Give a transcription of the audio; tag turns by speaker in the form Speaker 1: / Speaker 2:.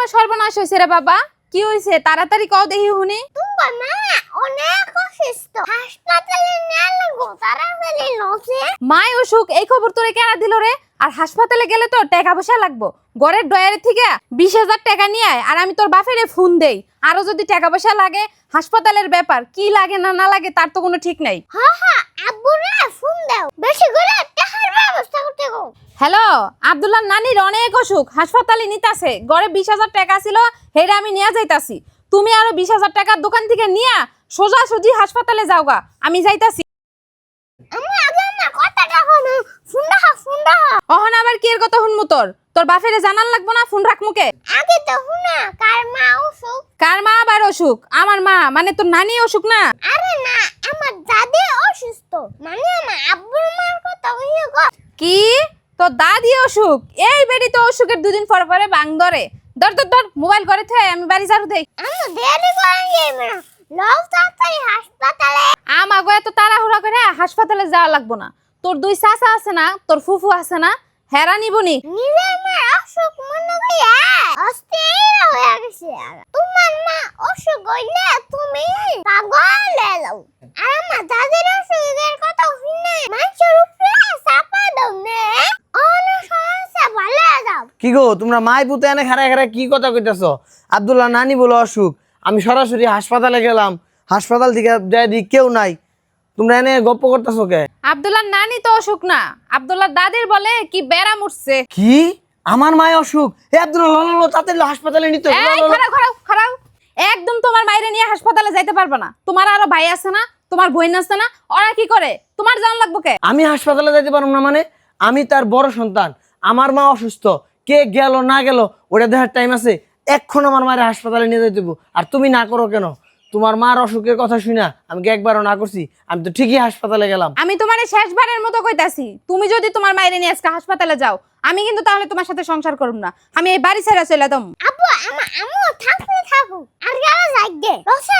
Speaker 1: তোমার সর্বনাশ হইছে রে বাবা? কি হইছে তাড়াতাড়ি কও দেখি শুনি।
Speaker 2: তোমার মা অনেক অসুস্থ, হাসপাতালে নিয়ে লাগো তাড়াতাড়ি লসে।
Speaker 1: মাই অসুখ এই খবর তোরে কেনা দিল রে? আর হাসপাতালে গেলে তো টাকা পয়সা লাগবো। ঘরের ডয়ারে থেকে 20,000 টাকা নিয়ে আয়, আর আমি তোর বাপেরে ফোন দেই। আরো যদি টাকা পয়সা লাগে, হাসপাতালের ব্যাপার কি লাগে না না লাগে তার তো কোনো ঠিক নাই।
Speaker 2: হ্যাঁ আব্বুরে ফোন দাও, বেশি করে টাকার ব্যবস্থা করতে গো।
Speaker 1: হ্যালো, আব্দুল্লাহ নানির অনেক অসুখ, হাসপাতালে নিতাছে। ঘরে 20,000 টাকা ছিল, হেরা আমি নিয়ে যাইতাছি। তুমি আরো 20,000 টাকার দোকান থেকে নিয়া সোজাসুজি হাসপাতালে যাওগা, আমি যাইতাছি।
Speaker 2: আমি আগে না কথাটা হলো ফোন দাও।
Speaker 1: অহন আবার কি এর কথা শুনমু তোর? তোর বাপেরে জানান লাগবো না ফোন রাখমু কে?
Speaker 2: আগে তো শুনা কার মা অসুখ।
Speaker 1: কার মা আবার অসুখ? আমার মা মানে তোর নানি অসুখ না?
Speaker 2: আরে না, আমার দাদি অসুস্থ, মানে আমার আব্বুর মার কথা হইয়া গো।
Speaker 1: কি তোর দাদি অসুখ? এই বেডি তো অসুখের দুদিন পরে পরে বাং ধরে। ধর মোবাইল করে থে, আমি বাড়ি ঝাড়ু দেই।
Speaker 2: আমি দেরি করে যাইবে না, লও তাড়াতাড়ি হাসপাতালে।
Speaker 1: আমাগো এত তাড়াহুড়া করে হাসপাতালে যাওয়া লাগবো না। তোর দুই চাচা আছে না, তোর ফুফু আছে না, হেরা নিবনি।
Speaker 2: নিজের মা অসুখ মনে করিয়া অস্থির হয়ে গেছে। তোমার মা অসুখ হইলে তুমি পাগল হয়ে যাও। আর আমার দাদির অসুখের কথা শুনে মানুষের উপরে চাপা দাও নে, অনেক সমস্যা ভালো হয়ে যাও।
Speaker 3: কি গো তোমরা মাই পুতে এনে খাড়া খাড়া কি কথা কইতাছো? আব্দুল্লাহ নানি বলো অসুখ, আমি সরাসরি হাসপাতালে গেলাম, হাসপাতাল থেকে যাই দি কেউ নাই, তোমরা এনে গপ্প করতেছো কে?
Speaker 1: আব্দুল্লাহ নানি তো অসুখ না, আব্দুল্লাহ দাদির বলে কি বেড়া উঠছে।
Speaker 3: কি আমার মায় অসুখ? হে আব্দুল্লাহ লো তাড়াতাড়ি হাসপাতালে নিতে হবে,
Speaker 1: এই খারাপ একদম তোমার বাইরে নিয়ে হাসপাতালে যাইতে পারবে না। তোমার আরো ভাই আছে না, তোমার বোন আছে না, ওরা কি করে? তোমার জান লাগবো কে?
Speaker 3: আমি হাসপাতালে যাইতে পারবো না মানে? আমি তার বড় সন্তান, আমার মা অসুস্থ, কে গেল না গেল ওটা দেখার টাইম আছে? এক্ষণ আমার মায়ের হাসপাতালে নিয়ে যেতে হবে, আর তুমি না করো কেন? তোমার মার অসুখের কথা শুনা আমি কি একবারও না করছি? আমি তো ঠিকই হাসপাতালে গেলাম।
Speaker 1: আমি তোমারে শেষবারের মতো কইতাছি, তুমি যদি তোমার মায়ের নিয়ে আজকে হাসপাতালে যাও, আমি কিন্তু তাহলে তোমার সাথে সংসার করব না। আমি এই বাড়ি ছেড়ে চলে যাবো।
Speaker 2: আব্বু আমু থাকতে থাকো, আর গেলে যাই দে রসা